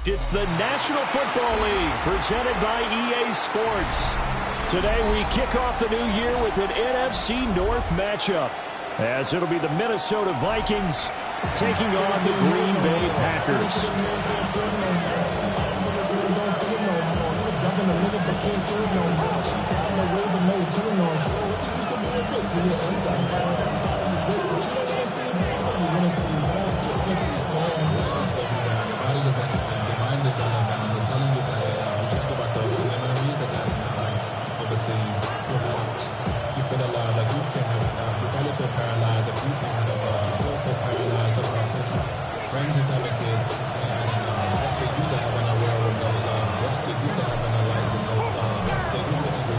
It's the National Football League presented by EA Sports. Today we kick off the new year with an NFC North matchup, as it'll be the Minnesota Vikings taking on the Green Bay Packers.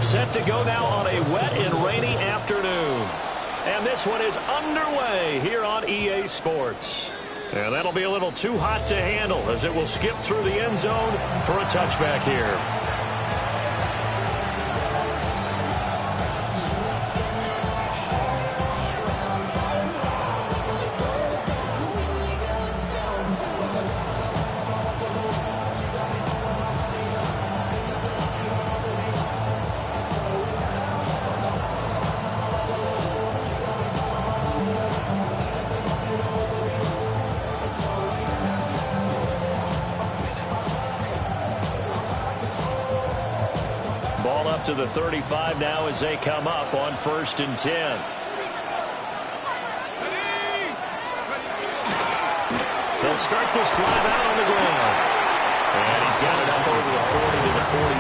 Set to go now on a wet and rainy afternoon. And this one is underway here on EA Sports. And that'll be a little too hot to handle as it will skip through the end zone for a touchback here. To the 35 now as they come up on 1st and 10. They'll start this drive out on the ground. And he's got it up over the 40 to the 41.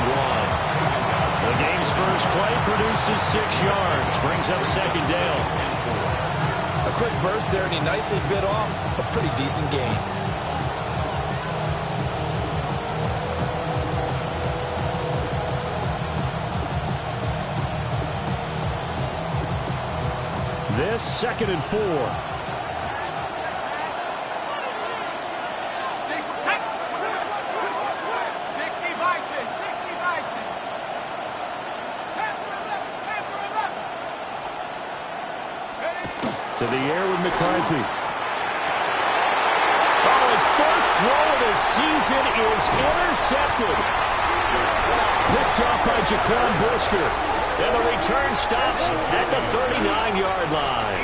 The game's first play produces 6 yards. Brings up 2nd down. A quick burst there, and he nicely bit off a pretty decent gain. This 2nd and 4. To the air with McCarthy. Oh, his first throw of the season is intercepted. Picked off by Jaquan Brisker. And the return stops at the 39-yard line.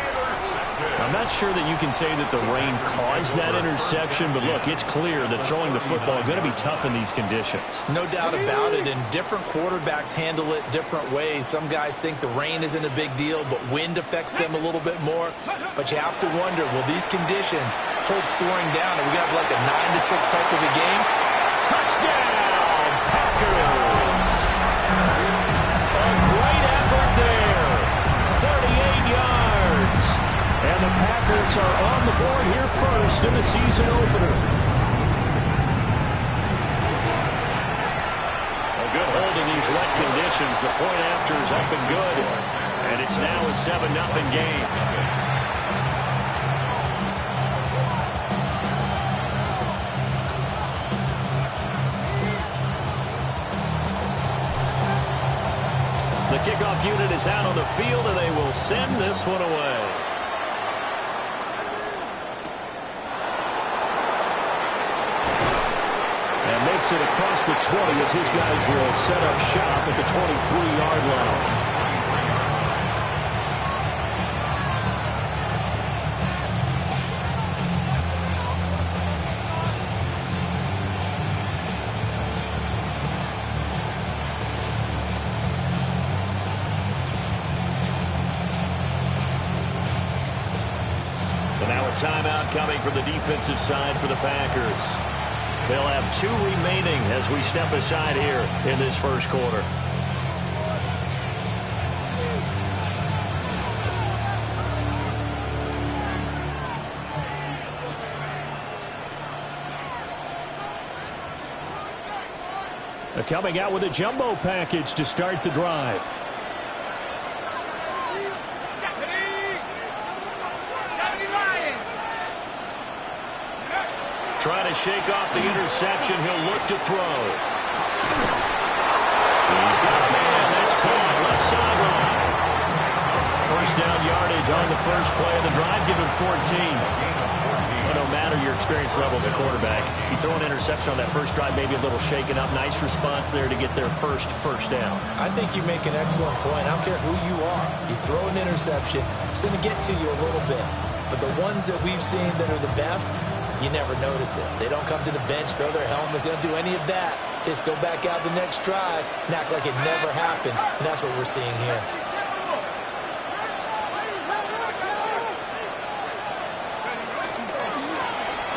I'm not sure that you can say that the rain caused that interception, but look, it's clear that throwing the football is going to be tough in these conditions. No doubt about it, and different quarterbacks handle it different ways. Some guys think the rain isn't a big deal, but wind affects them a little bit more. But you have to wonder, will these conditions hold scoring down? Are we going to have like a 9-6 type of a game? Touchdown, Packers! Great effort there. 38 yards. And the Packers are on the board here first in the season opener. A good hold in these wet conditions. The point after is up and good. And it's now a 7-0 game. The kickoff unit is out on the field, and they will send this one away. And makes it across the 20 as his guys will set up shop at the 23-yard line. Timeout coming from the defensive side for the Packers. They'll have 2 remaining as we step aside here in this first quarter. They're coming out with a jumbo package to start the drive. Trying to shake off the interception. He'll look to throw. He's got a man. That's caught. Left sideline. First down yardage on the first play of the drive. Give him 14. But no matter your experience level as a quarterback. You throw an interception on that first drive, maybe a little shaken up. Nice response there to get their first down. I think you make an excellent point. I don't care who you are. You throw an interception, it's going to get to you a little bit. But the ones that we've seen that are the best, you never notice it. They don't come to the bench, throw their helmets. They don't do any of that. They just go back out the next drive and act like it never happened. And that's what we're seeing here.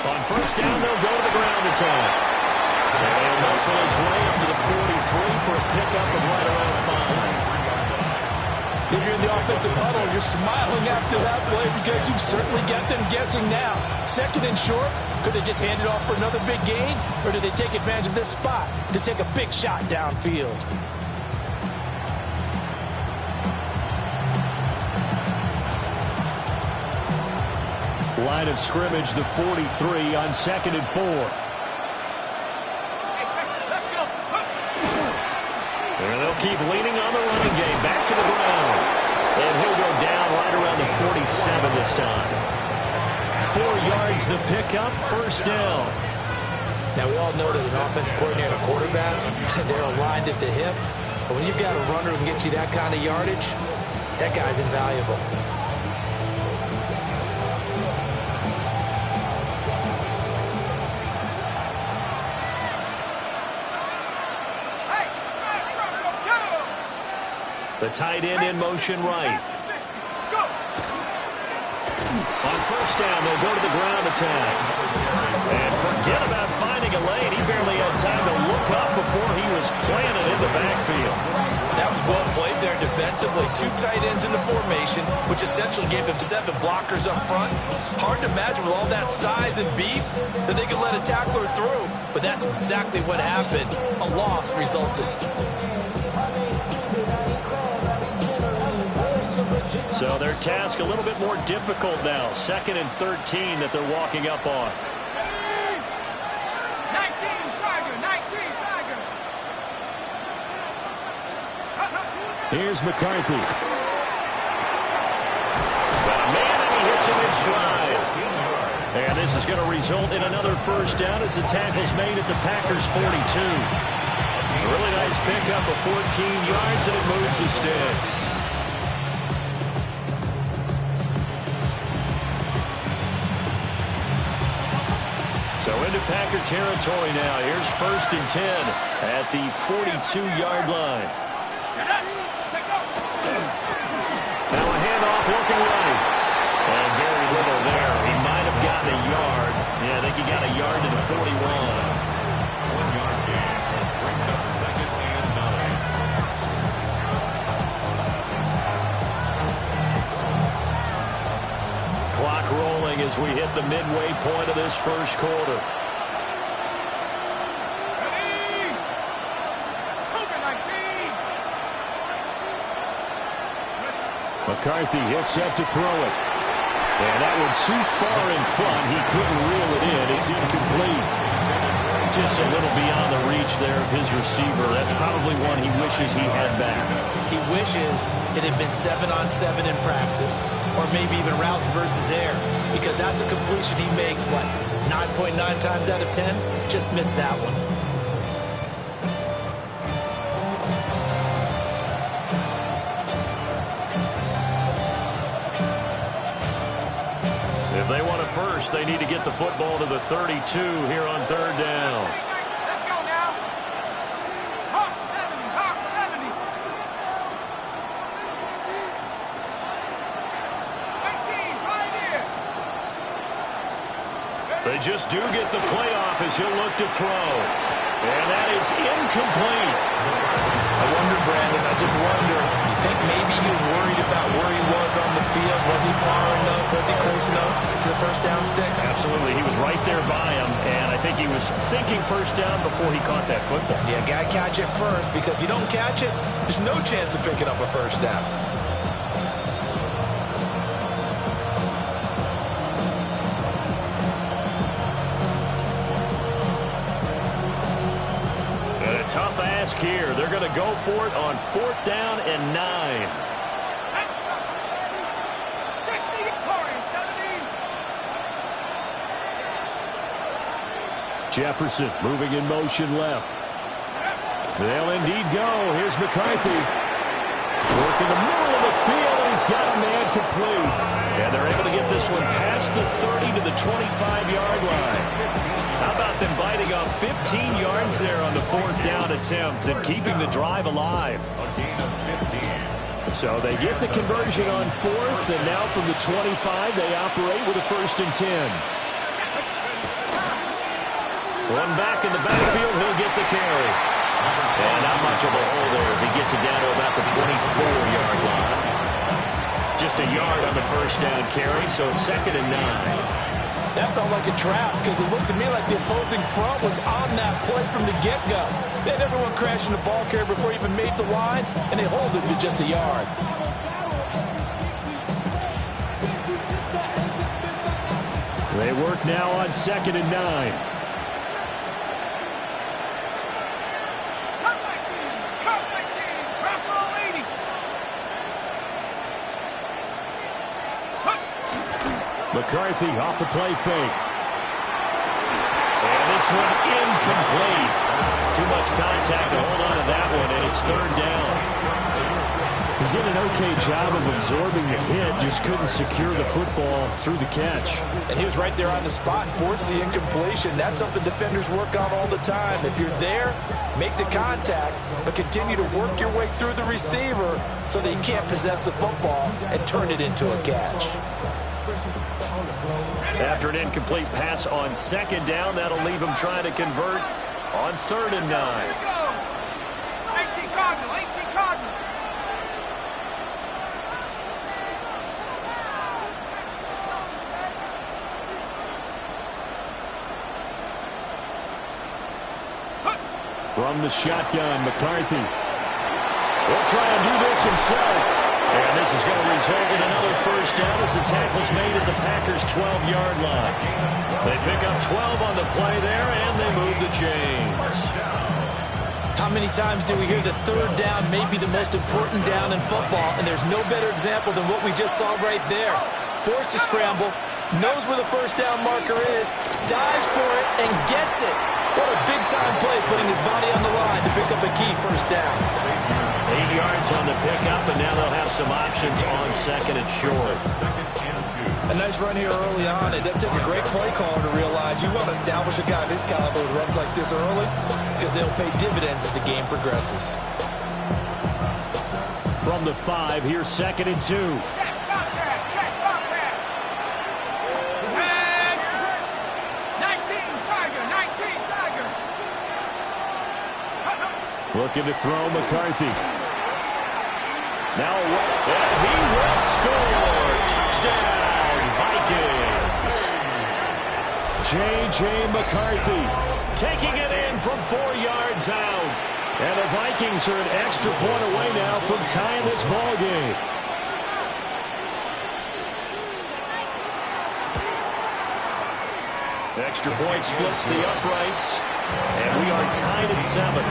On first down, they'll go to the ground attack. And muscle his way up to the 43 for a pickup of right around 5. If you're in the offensive huddle, you're smiling after that play because you've certainly got them guessing now. Second and short, could they just hand it off for another big gain? Or did they take advantage of this spot to take a big shot downfield? Line of scrimmage, the 43 on 2nd and 4. And they'll keep leaning on the running game. Back to the ground. And he'll go down right around the 47 this time. 4 yards the pickup, first down. Now, we all know that an offensive coordinator and a quarterback, they're aligned at the hip. But when you've got a runner who can get you that kind of yardage, that guy's invaluable. The tight end in motion right. On first down, they'll go to the ground attack. And forget about finding a lane. He barely had time to look up before he was planted in the backfield. That was well played there defensively. 2 tight ends in the formation, which essentially gave them 7 blockers up front. Hard to imagine with all that size and beef that they could let a tackler through. But that's exactly what happened. A loss resulted. So their task a little bit more difficult now. 2nd and 13 that they're walking up on. 19 Tiger. Here's McCarthy. Got a man and he hits him in stride. And this is going to result in another first down as the tackle's made at the Packers 42. A really nice pickup of 14 yards and it moves the sticks. So into Packer territory now. Here's 1st and 10 at the 42-yard line. Now a handoff looking right. And very little there. He might have gotten a yard. Yeah, I think he got a yard to the 41. 1-yard gain. Brings up 2nd and 9. Clock rolling as we hit the midway point of this first quarter. McCarthy, he'll set to throw it. And that one too far in front. He couldn't reel it in. It's incomplete. Just a little beyond the reach there of his receiver. That's probably one he wishes he had back. He wishes it had been 7-on-7 in practice, or maybe even routes versus air, because that's a completion he makes, what, 9.9 times out of 10? Just missed that one. If they want a first, they need to get the football to the 32 here on 3rd down. Let's go now. Hawk 70, Hawk 70. 19, right here. They just do get the playoff as he'll look to throw. And that is incomplete. I wonder, Brandon, I just wonder, you think maybe he was worried about where he was on the field? Was he far enough? Was he close enough to the first down sticks? Absolutely. He was right there by him, and I think he was thinking first down before he caught that football. Yeah, got to catch it first, because if you don't catch it, there's no chance of picking up a first down. Tough ask here. They're going to go for it on 4th down and 9. Jefferson moving in motion left. They'll indeed go. Here's McCarthy. Work in the middle of the field, and he's got a man complete. And they're able to get this one past the 30 to the 25-yard line. How about them biting off 15 yards there on the 4th down attempt and keeping the drive alive? A gain of 15. So they get the conversion on 4th, and now from the 25, they operate with a 1st and 10. One back in the backfield, he'll get the carry. And not much of a hole there as he gets it down to about the 24-yard line. Just a yard on the 1st down carry, so it's 2nd and 9. That felt like a trap because it looked to me like the opposing front was on that play from the get-go. They had everyone crashing the ball carrier before he even made the line, and they hold it to just a yard. They work now on 2nd and 9. McCarthy off the play fake. And this one incomplete. Too much contact to hold on to that one, and it's 3rd down. He did an okay job of absorbing the hit, just couldn't secure the football through the catch. And he was right there on the spot and forced the incompletion. That's something defenders work on all the time. If you're there, make the contact, but continue to work your way through the receiver so that you can't possess the football and turn it into a catch. After an incomplete pass on 2nd down, that'll leave him trying to convert on 3rd and 9. 18 Cardinal, 18 Cardinal. From the shotgun, McCarthy will try and do this himself. And this is going to result in another 1st down as the tackle's made at the Packers' 12-yard line. They pick up 12 on the play there, and they move the chains. How many times do we hear that 3rd down may be the most important down in football, and there's no better example than what we just saw right there. Forced to scramble, knows where the 1st down marker is, dives for it, and gets it. What a big-time play, putting his body on the line to pick up a key 1st down. 8 yards on the pickup, and now they'll have some options on 2nd and short. A nice run here early on. It doesn't take a great play caller to realize you want to establish a guy of his caliber who runs like this early because they'll pay dividends as the game progresses. From the 5, here's 2nd and 2. Looking to throw McCarthy. Now, and he will score. Touchdown, Vikings. J.J. McCarthy taking it in from 4 yards out. And the Vikings are an extra point away now from tying this ball game. Extra point splits the uprights. And we are tied at 7.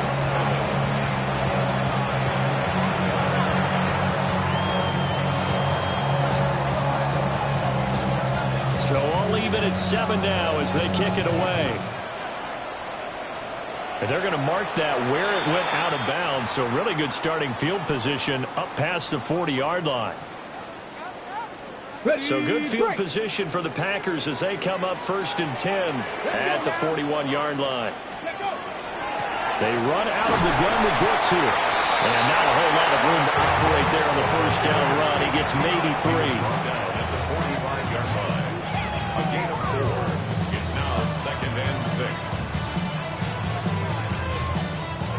So all even at 7 now as they kick it away. And they're going to mark that where it went out of bounds. So really good starting field position up past the 40-yard line. So good field position for the Packers as they come up 1st and 10 at the 41-yard line. They run out of the gun with Brooks here. And not a whole lot of room to operate there on the 1st down run. He gets maybe 3. At the 45-yard line. A gain of 4. It's now 2nd and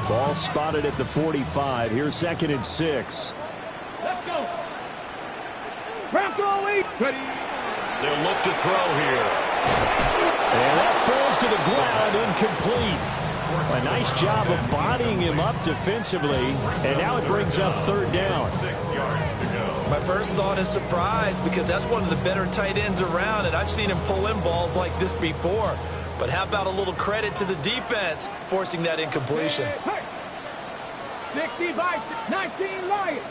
6. Ball spotted at the 45. Here's 2nd and 6. Let's go. Ready. They'll look to throw here. And that falls to the ground, incomplete. A nice job of bodying him up defensively, and now it brings up 3rd down. 6 yards to go. My first thought is surprise because that's one of the better tight ends around, and I've seen him pull in balls like this before. But how about a little credit to the defense forcing that incompletion? 60 Vikings, 19 Lions.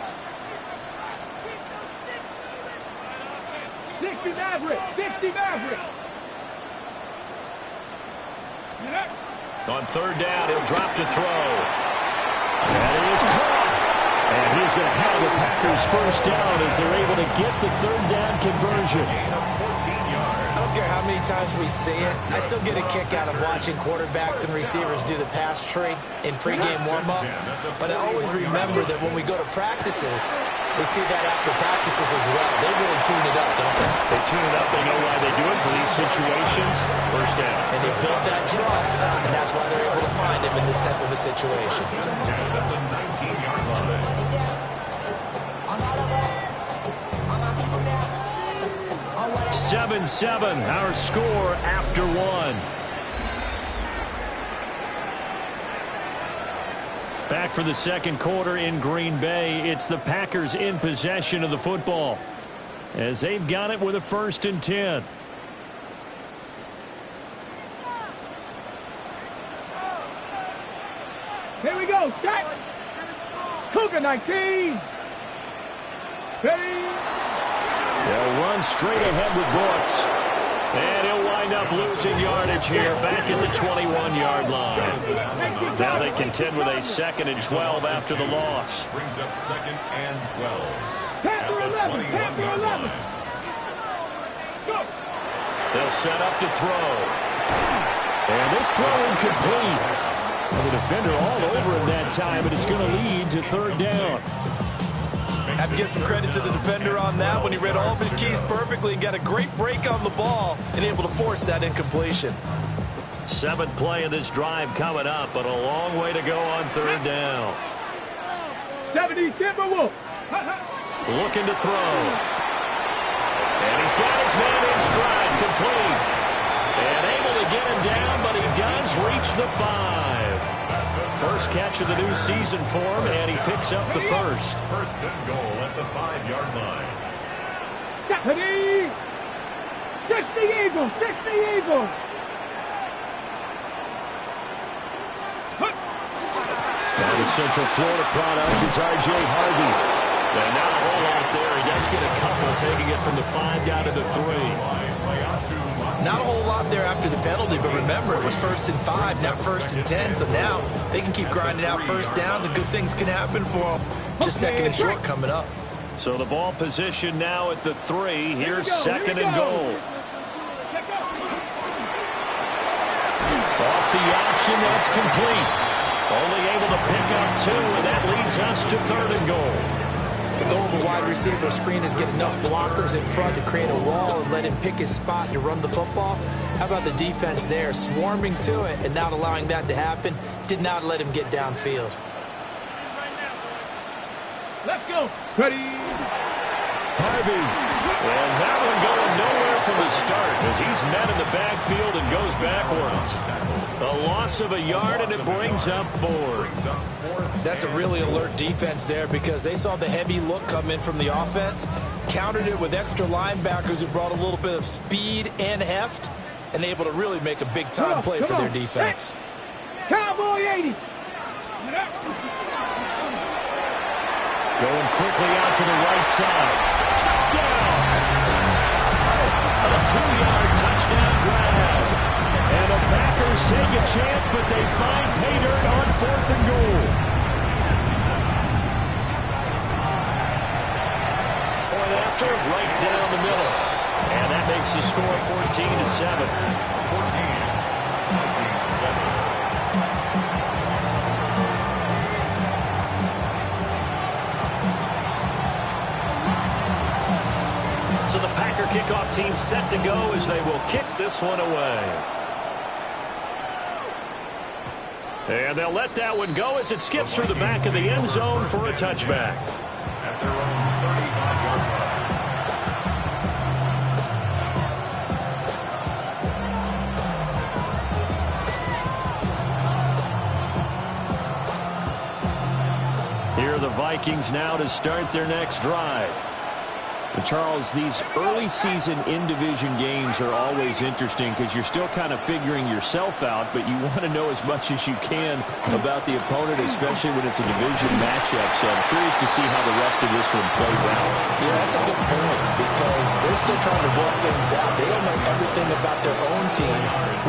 60 Maverick, 60 Maverick. On third down, he'll drop to throw. And it is caught. And he's going to have the Packers first down as they're able to get the third down conversion. I don't care how many times we see it. I still get a kick out of watching quarterbacks and receivers do the pass tree in pregame warm-up. But I always remember that when we go to practices, we see that after practices as well. They really tune it up, don't they? They tune it up. They know why they do it for these situations. First down. And they build that trust, and that's why they're able to find him in this type of a situation. At the 19-yard line. 7-7, our score after one. Back for the second quarter in Green Bay. It's the Packers in possession of the football as they've got it with a 1st and 10. Here we go. Set. Cougar 19. Ready. They'll run straight ahead with Brooks. And he'll wind up losing yardage here back at the 21-yard line. Now they contend with a 2nd and 12 after the loss. Brings up 2nd and 12. Panther 11. Panther 11. Go. They'll set up to throw. And this throw incomplete. Well, the defender all over him that time, but it's going to lead to 3rd down. I have to give some credit to the defender on that when he read all of his keys perfectly and got a great break on the ball and able to force that incompletion. 7th play of this drive coming up, but a long way to go on 3rd down. 70 Timberwolf. Looking to throw. And he's got his man in stride, complete. And able to get him down, but he does reach the 5. First catch of the new season for him, and he picks up the 1st. 1st and goal at the 5-yard line. Stephanie. 60 Eagles. 60 Eagles. Now the Central Florida product is R.J. Harvey. And not a whole lot there. He does get a couple, taking it from the 5 down to the 3. Not a whole lot there after the penalty, but remember, it was 1st and 5, now 1st and 10. So now they can keep grinding out first downs, and good things can happen for them. Just 2nd and short coming up. So the ball position now at the 3. Here's 2nd and goal. Off the option, that's complete. Only able to pick up 2, and that leads us to 3rd and goal. The goal of a wide receiver screen is get enough blockers in front to create a wall and let him pick his spot to run the football. How about the defense there, swarming to it and not allowing that to happen? Did not let him get downfield. Let's go. Ready. Harvey. And that one going nowhere from the start as he's met in the backfield and goes backwards. A loss of a yard, and it brings up 4th. That's a really alert defense there because they saw the heavy look come in from the offense, countered it with extra linebackers who brought a little bit of speed and heft, and able to really make a big-time play for their defense. Cowboy 80. Going quickly out to the right side. Touchdown! A 2-yard touchdown grab. And the Packers take a chance, but they find pay dirt on 4th and goal. Point after, right down the middle. And that makes the score 14-7. 14. So the Packer kickoff team set to go as they will kick this one away. And they'll let that one go as it skips through the back of the end zone for a touchback. At their own 35-yard line. Here are the Vikings now to start their next drive. And Charles, these early season in-division games are always interesting because you're still kind of figuring yourself out, but you want to know as much as you can about the opponent, especially when it's a division matchup. So I'm curious to see how the rest of this one plays out. Yeah, that's a good point because they're still trying to work things out. They don't know everything about their own team,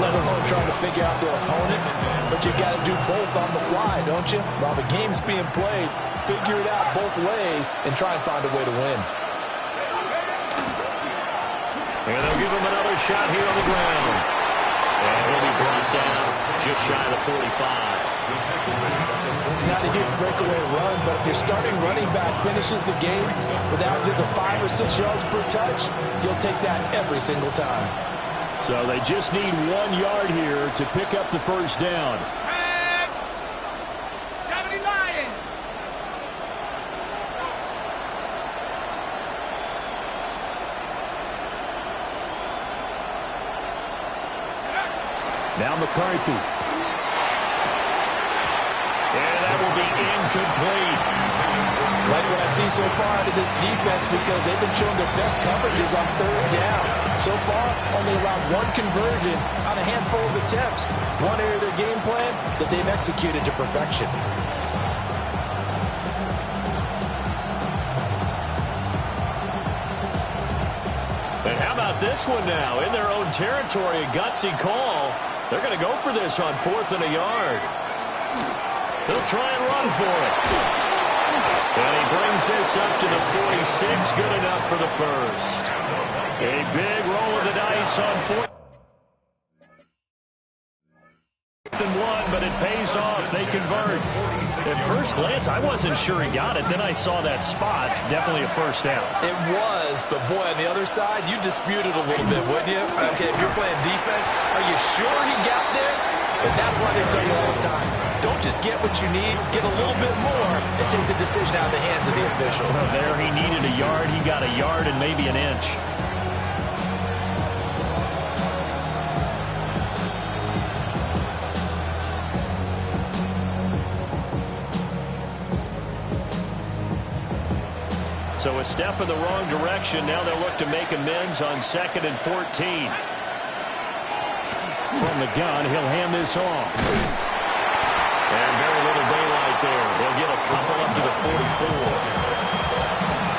let alone trying to figure out their opponent. But you got to do both on the fly, don't you? While the game's being played, figure it out both ways and try and find a way to win. And they'll give him another shot here on the ground. And he'll be brought down just shy of the 45. It's not a huge breakaway run, but if your starting running back finishes the game with averages of 5 or 6 yards per touch, you'll take that every single time. So they just need 1 yard here to pick up the first down. Now McCarthy. And that will be incomplete. Like what I see so far out of this defense because they've been showing their best coverages on third down. So far, only allowed 1 conversion on a handful of attempts. One area of their game plan that they've executed to perfection. And how about this one now? In their own territory, a gutsy call. They're going to go for this on 4th and a yard. They'll try and run for it. And he brings this up to the 46. Good enough for the first. A big roll of the dice on 4th and 1, but it pays off. They convert. At first glance, I wasn't sure he got it. Then I saw that spot. Definitely a first down. It was, but boy, on the other side, you dispute it a little bit, wouldn't you? Okay, if you're playing defense, are you sure he got there? But that's why they tell you all the time. Don't just get what you need, get a little bit more, and take the decision out of the hands of the official. There he needed a yard. He got a yard and maybe an inch. So a step in the wrong direction. Now they'll look to make amends on 2nd and 14. From the gun, he'll hand this off. And very little daylight there. They'll get a couple up to the 44.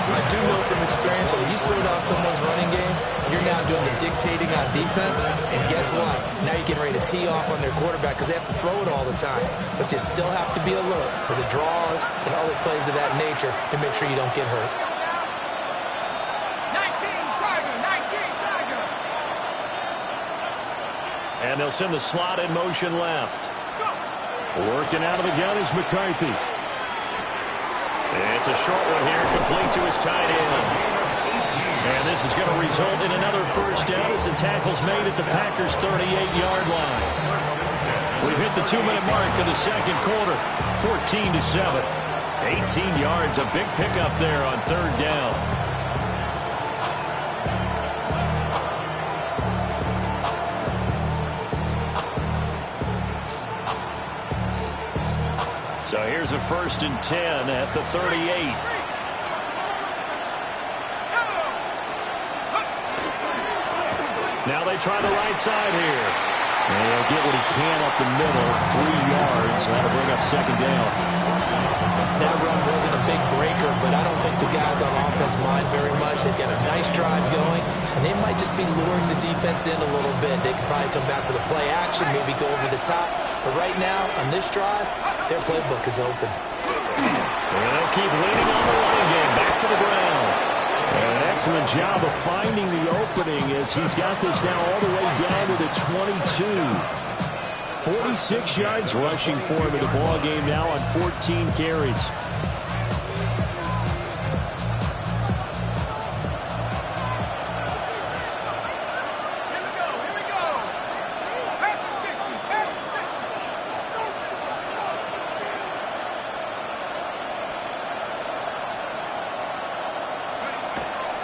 I do know from experience that when you slow down someone's running game, you're now doing the dictating on defense. And guess what? Now you're getting ready to tee off on their quarterback because they have to throw it all the time. But you still have to be alert for the draws and other plays of that nature to make sure you don't get hurt. And they'll send the slot in motion left. Working out of the gun is McCarthy. It's a short one here, complete to his tight end. And this is going to result in another first down as the tackle's made at the Packers' 38-yard line. We've hit the 2-minute mark of the second quarter, 14-7. 18 yards, a big pickup there on third down. So here's a 1st and 10 at the 38. Now they try the right side here. And he'll get what he can up the middle, 3 yards. That'll bring up second down. That run wasn't a big breaker, but I don't think the guys on offense mind very much. They've got a nice drive going, and they might just be luring the defense in a little bit. They could probably come back with a play action, maybe go over the top. But right now, on this drive, their playbook is open. And they'll keep leaning on the running game. Back to the ground. And an excellent job of finding the opening as he's got this now all the way down to the 22. 46 yards rushing for him in the ball game now on 14 carries.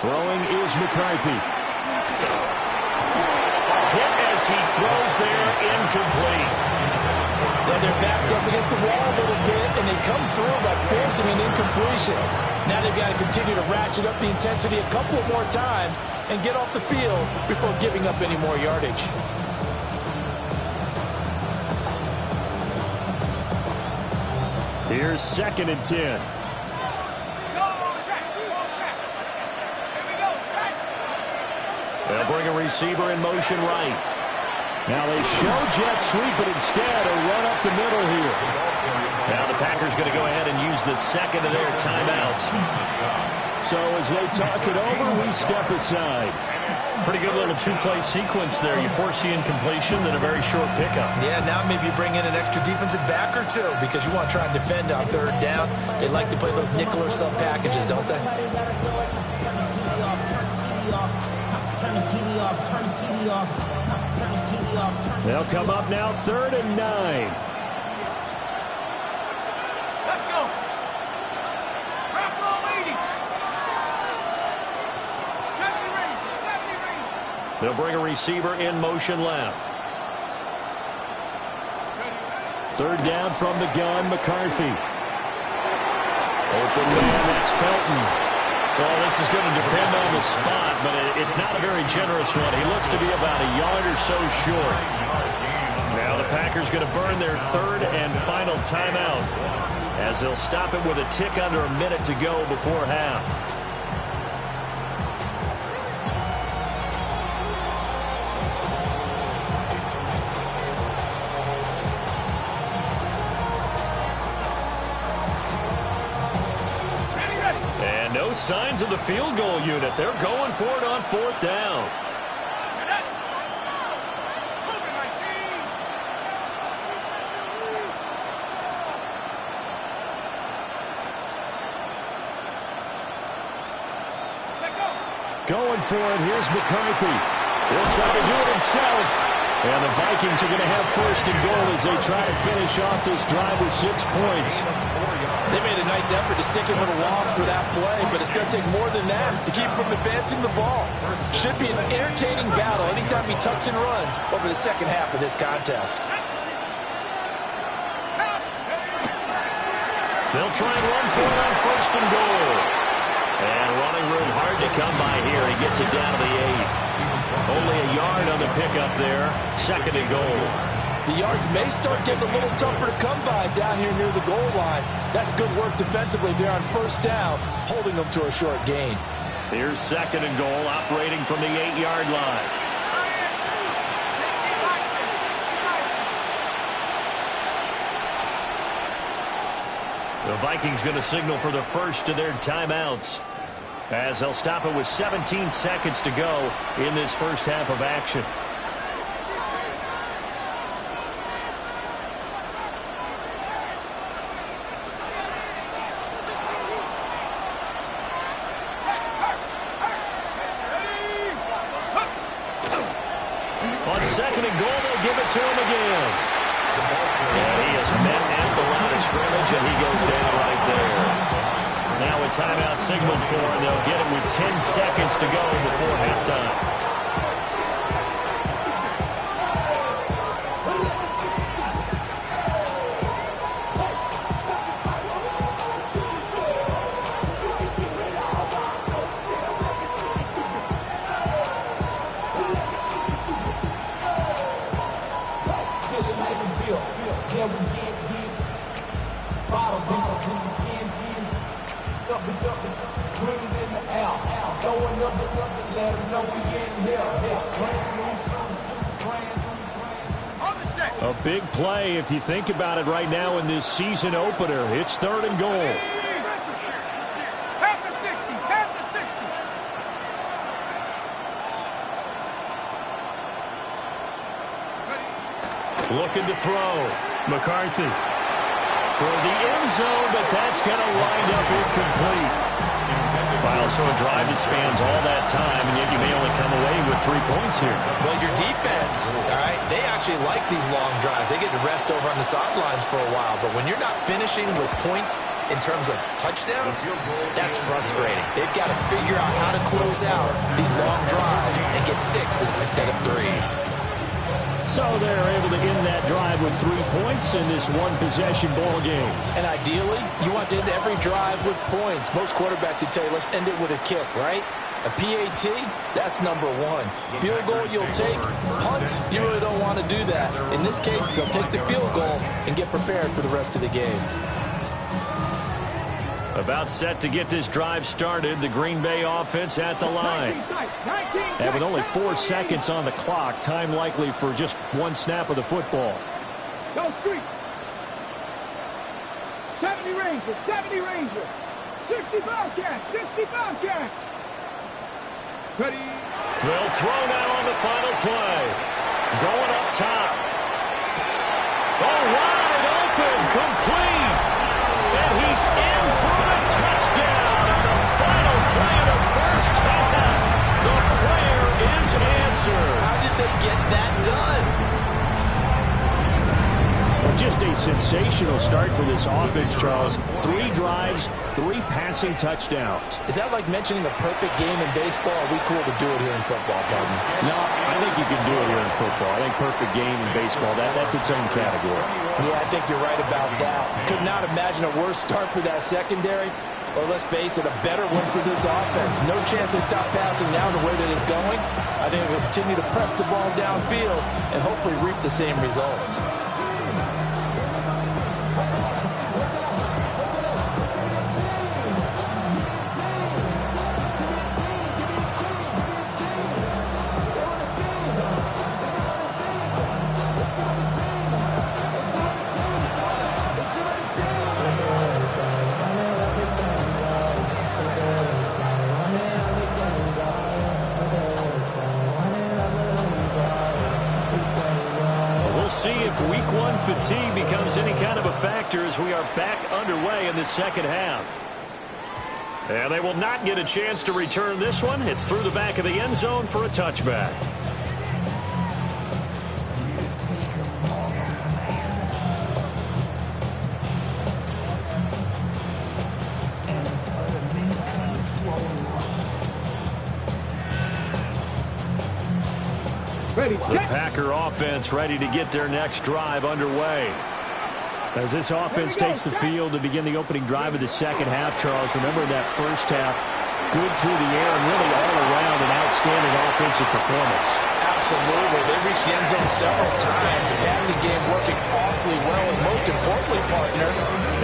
Throwing is McCarthy. Hit as he throws there, incomplete. Well, their back's up against the wall a little bit, and they come through by forcing an incompletion. Now they've got to continue to ratchet up the intensity a couple of more times and get off the field before giving up any more yardage. Here's 2nd and 10. They'll bring a receiver in motion right. Now they show jet sweep, but instead a run up the middle here. Now the Packers going to go ahead and use the second of their timeouts. So as they talk it over, we step aside. Pretty good little two-play sequence there. You force the incompletion, then a very short pickup. Yeah, now maybe you bring in an extra defensive back or two because you want to try and defend on 3rd down. They like to play those nickel or sub packages, don't they? They'll come up now 3rd and 9. Let's go. Wrap roll 80. 70 range. 70 range. They'll bring a receiver in motion left. 3rd down from the gun, McCarthy. Open man, that's Felton. Well, this is going to depend on the spot, but it's not a very generous one. He looks to be about a yard or so short. Now the Packers going to burn their 3rd and final timeout as they'll stop it with a tick under a minute to go before half. No signs of the field goal unit. They're going for it on 4th down. Going for it. Here's McCarthy. He'll try to do it himself. And the Vikings are going to have 1st and goal as they try to finish off this drive with 6 points. They made a nice effort to stick it with a loss for that play, but it's going to take more than that to keep from advancing the ball. Should be an entertaining battle anytime he tucks and runs over the second half of this contest. They'll try and run for it on 1st and goal. And running room hard to come by here. He gets it down to the 8. Only a yard on the pickup there. 2nd and goal. The yards may start getting a little tougher to come by down here near the goal line. That's good work defensively there on 1st down, holding them to a short gain. Here's 2nd and goal, operating from the 8-yard line. The Vikings going to signal for the first of their timeouts as they'll stop it with 17 seconds to go in this first half of action. On 2nd and goal, they'll give it to him again. And he is met at the line of scrimmage, and he goes down right there. Now a timeout signaled for, and they'll get it with 10 seconds to go before halftime. A big play if you think about it right now in this season opener. It's 3rd and goal. Half the 60, half the 60. Looking to throw. McCarthy toward the end zone, but that's going to wind up incomplete. Wow, so a drive that spans all that time, and yet you may only come away with 3 points here. Well, your defense, all right, they actually like these long drives. They get to rest over on the sidelines for a while, but when you're not finishing with points in terms of touchdowns, that's frustrating. They've got to figure out how to close out these long drives and get 6s instead of 3s. So they're able to end that drive with 3 points in this one-possession ball game. And ideally, you want to end every drive with points. Most quarterbacks would tell you, let's end it with a kick, right? A PAT, that's number one. Field goal you'll take. Punts, you really don't want to do that. In this case, they'll take the field goal and get prepared for the rest of the game. About set to get this drive started, the Green Bay offense at the line. And with only 4 seconds on the clock, time likely for just one snap of the football. Go street. 70 Rangers, 70 Rangers. 65 cats, 65 cats. Ready. They'll throw now on the final play. Going up top. Oh, wide open, complete. And he's in for the touchdown on the final play of the first half. The prayer is answered. How did they get that done? Just a sensational start for this offense, Charles. 3 drives, 3 passing touchdowns. Is that like mentioning a perfect game in baseball? Are we cool to do it here in football, Cousin? No, I think you can do it here in football. I think perfect game in baseball, that's its own category. Yeah, I think you're right about that. Could not imagine a worse start for that secondary. Or let's face it, a better one for this offense. No chance they stop passing now the way that it's going. I think we'll continue to press the ball downfield and hopefully reap the same results. Week 1 fatigue becomes any kind of a factor as we are back underway in the second half. And they will not get a chance to return this one. It's through the back of the end zone for a touchback. The Packer offense ready to get their next drive underway. As this offense takes the field to begin the opening drive of the second half, Charles, remember that first half, good through the air and really all around an outstanding offensive performance. Absolutely. They reached the end zone several times. The passing game working awfully well, and most importantly, partner.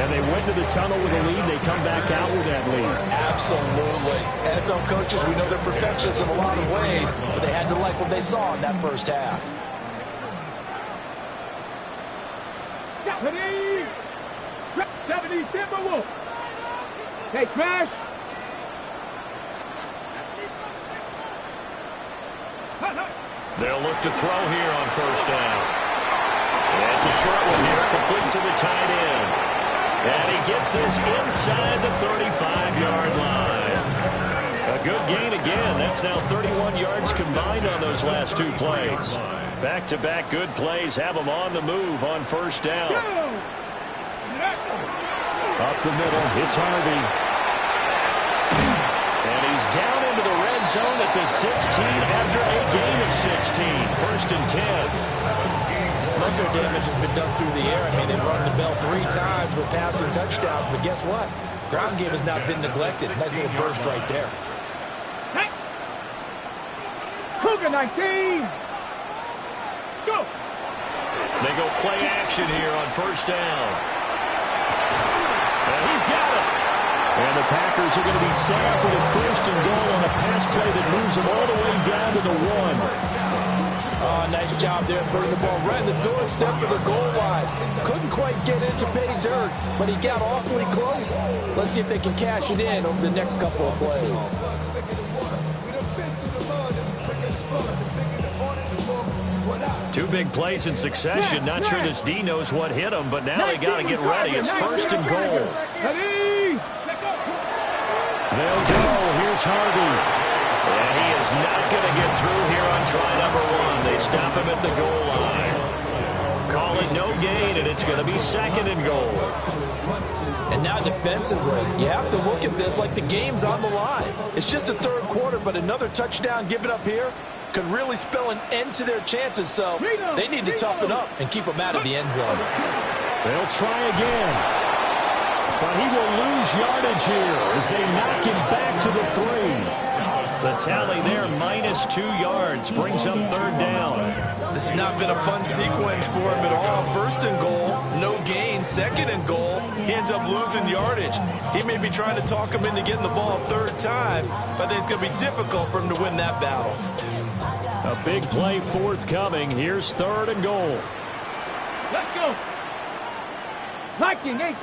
And they went to the tunnel with a lead. They come back out with that lead. Absolutely. NFL coaches, we know they're perfectionists in a lot of ways, but they had to like what they saw in that first half. Ready. 70 Timberwolves. Hey, Crash. They'll look to throw here on first down. That's a short one here, complete to the tight end. And he gets this inside the 35-yard line. A good gain again. That's now 31 yards combined on those last 2 plays. Back-to-back good plays have them on the move on first down. Up the middle, it's Harvey. And he's down into the red zone at the 16 after a gain of 16. First and 10. Most of their damage has been done through the air. I mean, they've run the bell 3 times with passing touchdowns, but guess what? Ground game has not been neglected. Nice little burst right there. Hey. Cougar 19. Let's go. They go play action here on first down. And he's got it. And the Packers are going to be set up with a first and goal on a pass play that moves them all the way down to the 1. Oh, nice job there, putting the ball right in the doorstep of the goal line. Couldn't quite get in to pay dirt, but he got awfully close. Let's see if they can cash it in over the next couple of plays. Two big plays in succession. Not sure this D knows what hit him, but now they got to get ready. It's first and goal. They'll go. Here's Harvey. And he is not going to get through here on try number 1. They stop him at the goal line. Call it no gain, and it's going to be second and goal. And now defensively, you have to look at this like the game's on the line. It's just the third quarter, but another touchdown given up here. could really spell an end to their chances, so they need to toughen up and keep them out of the end zone. They'll try again. But he will lose yardage here as they knock him back to the 3. The tally there, -2 yards, brings up 3rd down. This has not been a fun sequence for him at all. 1st and goal, no gain. 2nd and goal, he ends up losing yardage. He may be trying to talk him into getting the ball a 3rd time, but I think it's going to be difficult for him to win that battle. A big play forthcoming. Here's 3rd and goal. Let's go. Viking, ready?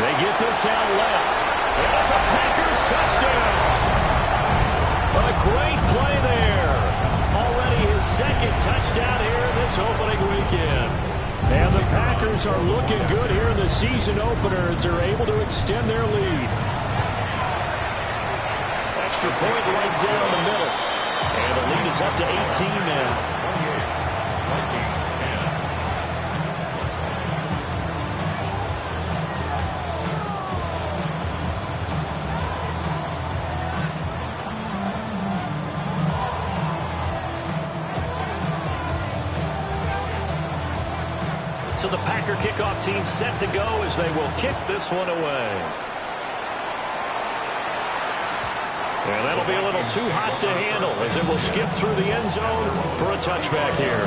They get this out left. And it's a Packers touchdown. A great play there. Already his 2nd touchdown here this opening weekend. And the Packers are looking good here in the season opener as they're able to extend their lead. Extra point right down the middle. And the lead is up to 18 now. So the Packer kickoff team set to go as they will kick this one away. And that'll be a little too hot to handle as it will skip through the end zone for a touchback here.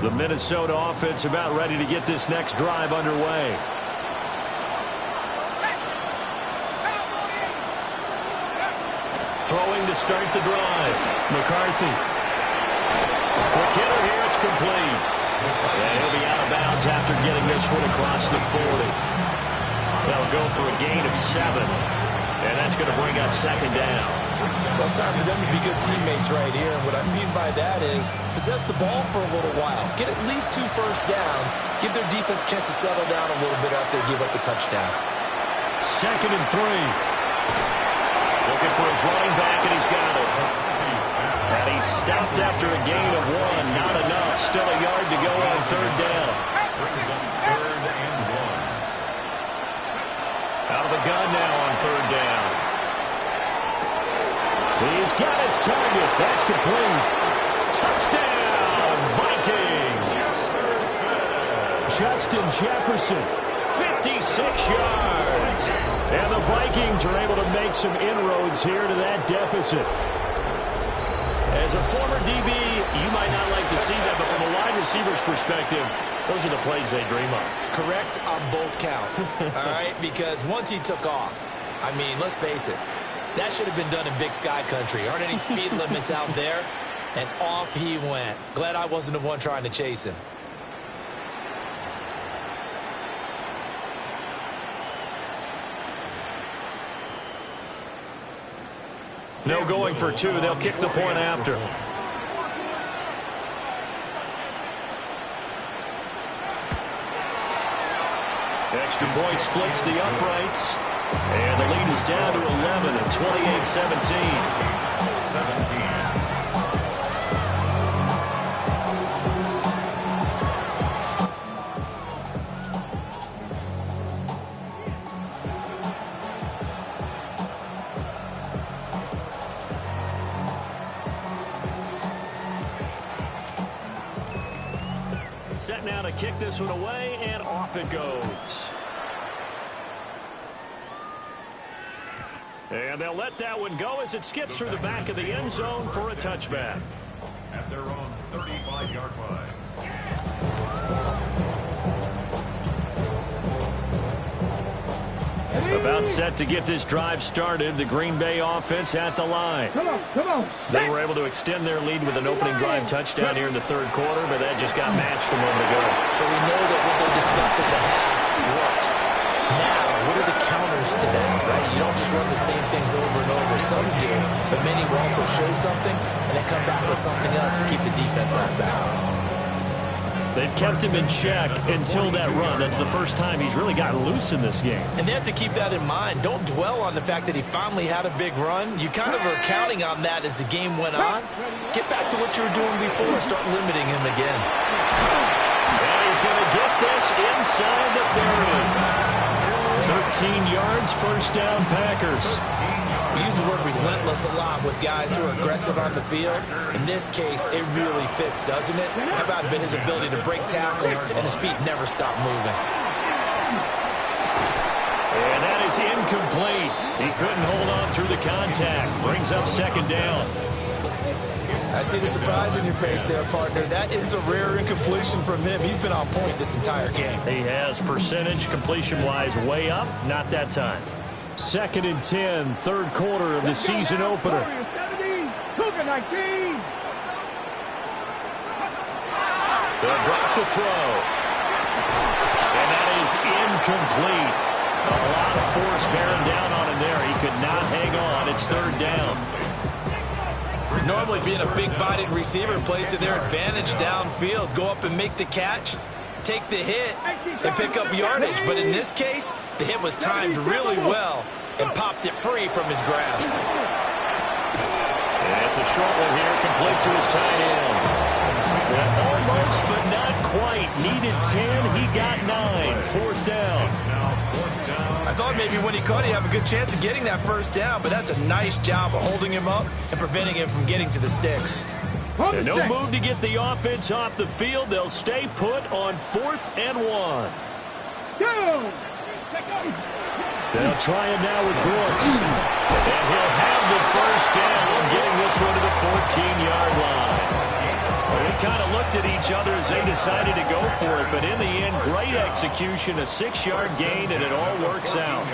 The Minnesota offense about ready to get this next drive underway. Throwing to start the drive. McCarthy. Quick hitter here, it's complete. And he'll be out of bounds after getting this one across the 40. They'll go for a gain of 7. And that's going to bring up 2nd down. Well, it's time for them to be good teammates right here. And what I mean by that is possess the ball for a little while. Get at least 2 first downs. Give their defense a chance to settle down a little bit after they give up a touchdown. 2nd and 3. Looking for his running back, and he's got it. And he's stopped after a gain of 1. Not enough. Still a yard to go on 3rd down. 3rd and 1. Out of the gun now on 3rd down. He's got his target. That's complete. Touchdown, Vikings. Justin Jefferson, 56 yards. And the Vikings are able to make some inroads here to that deficit. As a former DB, you might not like to see that, but from a wide receiver's perspective, those are the plays they dream of. Correct on both counts, all right? Because once he took off, I mean, let's face it, that should have been done in Big Sky country. Aren't any speed limits out there? And off he went. Glad I wasn't the one trying to chase him. No going for 2. They'll kick the point after. Extra point splits the uprights. And the lead is down to 11 at 28-17. Set now to kick this one away, and off it goes. And they'll let that one go as it skips through the back of the end zone for a touchback. At their own 35-yard line. About set to get this drive started. The Green Bay offense at the line. Come on. They were able to extend their lead with an opening drive touchdown here in the 3rd quarter, but that just got matched a moment ago. So we know that what they discussed at the half worked. Now, challenge to that, right? You don't just run the same things over and over. Some do, but many will also show something and then come back with something else to keep the defense off balance. They've kept him in check until that run. That's the first time he's really gotten loose in this game. And they have to keep that in mind. Don't dwell on the fact that he finally had a big run. You kind of are counting on that as the game went on. Get back to what you were doing before. Start limiting him again. And he's going to get this inside the 30. 13 yards, first down, Packers. We use the word relentless a lot with guys who are aggressive on the field. In this case, it really fits, doesn't it? How about his ability to break tackles and his feet never stop moving? And that is incomplete. He couldn't hold on through the contact. Brings up second down. I see the surprise in your face there, partner. That is a rare incompletion from him. He's been on point this entire game. He has percentage completion-wise way up. Not that time. 2nd and 10, third quarter of the season opener. They'll drop to throw. And that is incomplete. A lot of force bearing down on him there. He could not hang on. It's third down. Normally being a big-bodied receiver plays to their advantage downfield. Go up and make the catch, take the hit, and pick up yardage. But in this case, the hit was timed really well and popped it free from his grasp. And it's a short one here, complete to his tight end. Almost, but not quite. Needed 10, he got 9. Fourth down. I thought maybe when he caught it, he'd have a good chance of getting that first down, but that's a nice job of holding him up and preventing him from getting to the sticks. And no move to get the offense off the field. They'll stay put on 4th and 1. They'll try him now with Brooks. And he'll have the first down, getting this one to the 14-yard line. Well, they kind of looked at each other as they decided to go for it, but in the end, great execution, a 6-yard gain, and it all works out.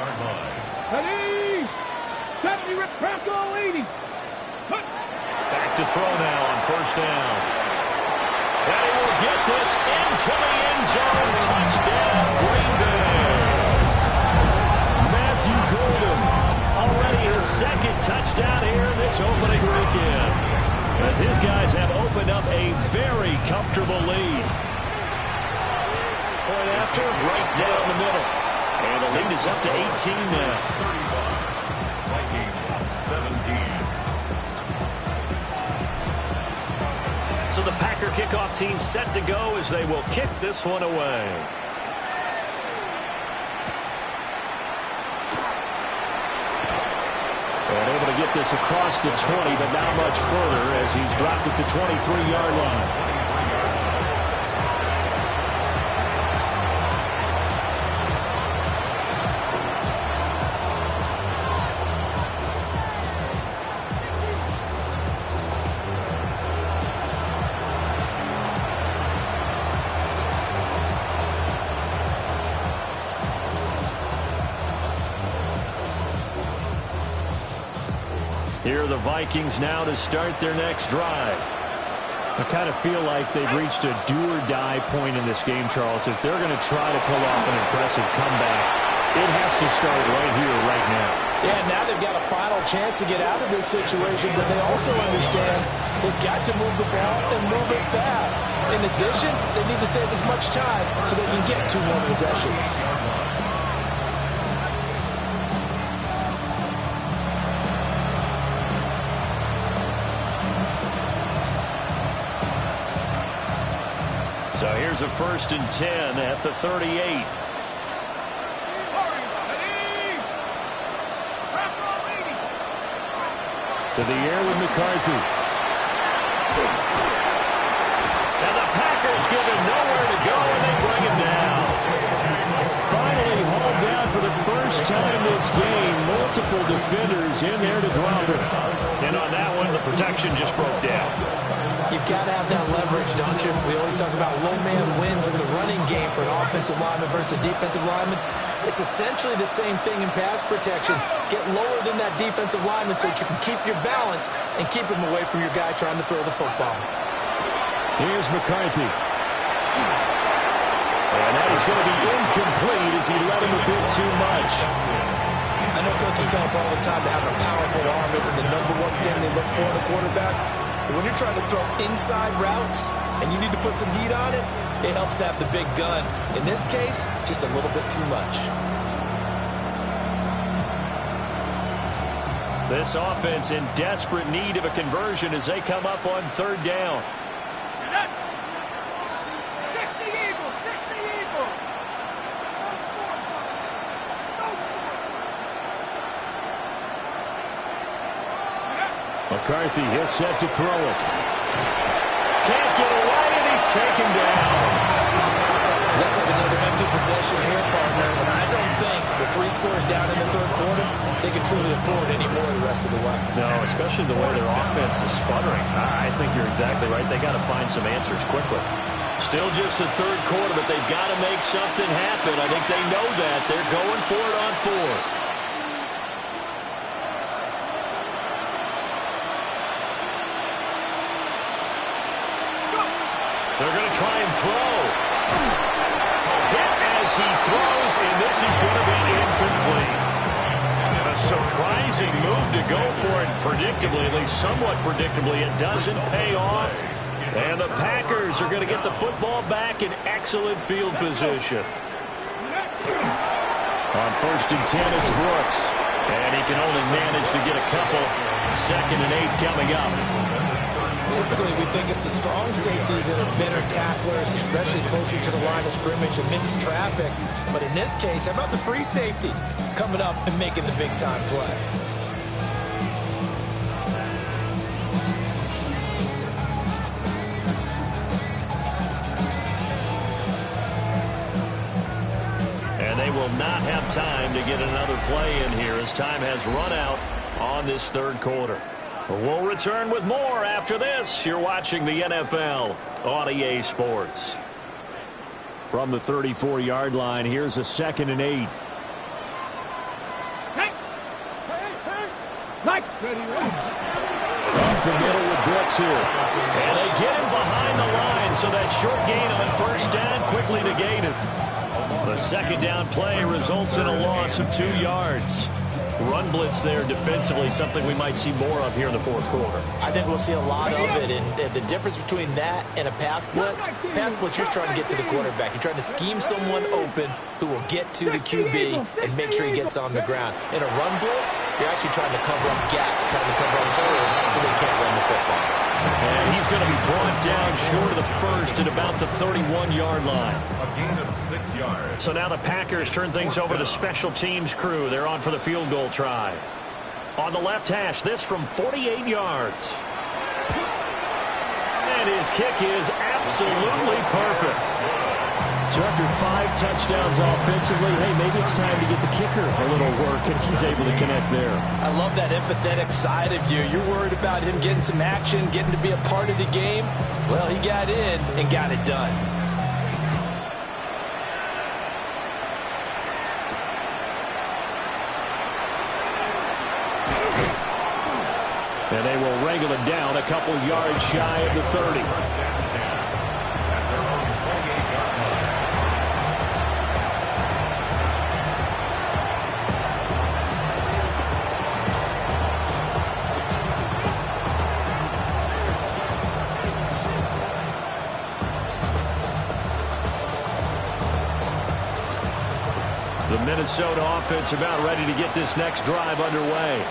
Back to throw now on first down. And he will get this into the end zone. Touchdown, Green Bay. Matthew Golden, already his 2nd touchdown here this opening weekend, as his guys have opened up a very comfortable lead. Point after, right down the middle. And the lead is up to 18 now. Vikings 17. So the Packer kickoff team set to go as they will kick this one away. And able to get this across the 20, but not much further as he's dropped it to 23-yard line. Here are the Vikings now to start their next drive. I kind of feel like they've reached a do-or-die point in this game, Charles. If they're going to try to pull off an impressive comeback, it has to start right here, right now. Yeah, now they've got a final chance to get out of this situation, but they also understand they've got to move the ball and move it fast. In addition, they need to save as much time so they can get 2 more possessions. So here's a 1st and 10 at the 38. To the air with McCarthy. And the Packers give him nowhere to go, and they bring him down. Finally hauled down for the first time this game. Multiple defenders in there to drop it. And on that one, the protection just broke down. You've got to have that leverage, don't you? We always talk about low man wins in the running game for an offensive lineman versus a defensive lineman. It's essentially the same thing in pass protection. Get lower than that defensive lineman so that you can keep your balance and keep him away from your guy trying to throw the football. Here's McCarthy. And that is going to be incomplete as he let him a bit too much. I know coaches tell us all the time that having a powerful arm isn't the #1 thing they look for in a quarterback. But when you're trying to throw inside routes and you need to put some heat on it, it helps have the big gun. In this case, just a little bit too much. This offense in desperate need of a conversion as they come up on 3rd down. 60 Eagles, 60 Eagles. McCarthy, he'll set to throw it. Can't get away, and he's taken down. Looks like another empty possession here, partner. And I don't think with 3 scores down in the 3rd quarter, they can truly afford any more the rest of the way. No, especially the way their offense is sputtering. I think you're exactly right. They got to find some answers quickly. Still just the 3rd quarter, but they've got to make something happen. I think they know that. They're going for it on 4th. They're going to try and throw. Hit as he throws, and this is going to be incomplete. And a surprising move to go for it predictably, at least somewhat predictably. It doesn't pay off. And the Packers are going to get the football back in excellent field position. On 1st and 10, it's Brooks. And he can only manage to get a couple. 2nd and 8 coming up. Typically, we think it's the strong safeties that are better tacklers, especially closer to the line of scrimmage amidst traffic. But in this case, how about the free safety coming up and making the big-time play? And they will not have time to get another play in here as time has run out on this 3rd quarter. We'll return with more after this. You're watching the NFL on EA Sports. From the 34-yard line, here's a 2nd and 8. Nice. Up the middle with Brooks here. And they get him behind the line, so that short gain on 1st down quickly negated. The 2nd down play results in a loss of 2 yards. Run blitz there defensively, something we might see more of here in the 4th quarter. I think we'll see a lot of it, and the difference between that and a pass blitz, you're trying to get to the quarterback. You're trying to scheme someone open who will get to the QB and make sure he gets on the ground. In a run blitz, you're actually trying to cover up gaps, trying to cover up holes so they can't run the football. And he's going to be brought down short of the 1st at about the 31-yard line. A gain of 6 yards. So now the Packers turn things over to the special teams crew. They're on for the field goal try. On the left hash, this from 48 yards. And his kick is absolutely perfect. So after 5 touchdowns offensively, hey, maybe it's time to get the kicker a little work, and he's able to connect there. I love that empathetic side of you. You're worried about him getting some action, getting to be a part of the game. Well, he got in and got it done. And they will wrangle it down a couple yards shy of the 30. The Minnesota offense about ready to get this next drive underway.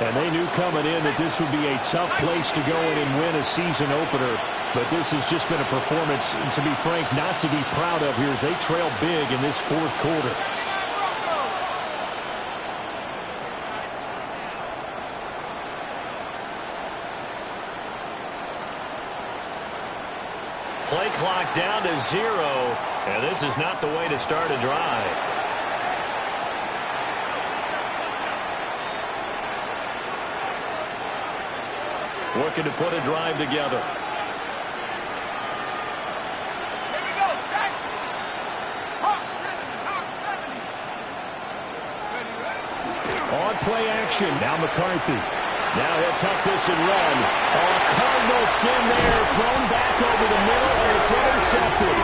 And they knew coming in that this would be a tough place to go in and win a season opener. But this has just been a performance, to be frank, not to be proud of here as they trail big in this 4th quarter. Play clock down to 0. And this is not the way to start a drive. Looking to put a drive together. Here we go, set. Hawk 70. On play action. Now McCarthy. Now he'll tuck this and run. Oh, Cardinal sin there. Thrown back over the middle, and it's intercepted.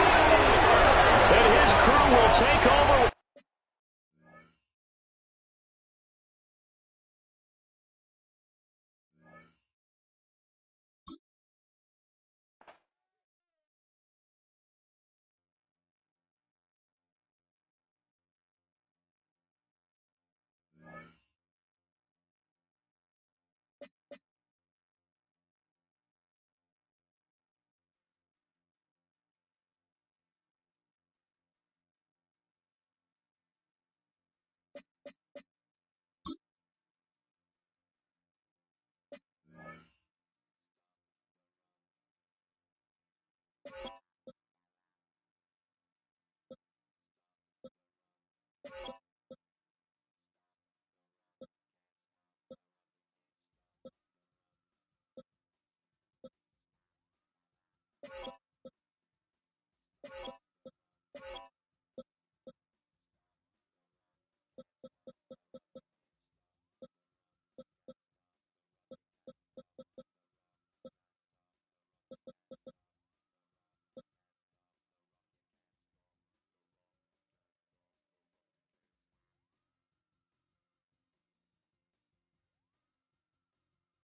And his crew will take over.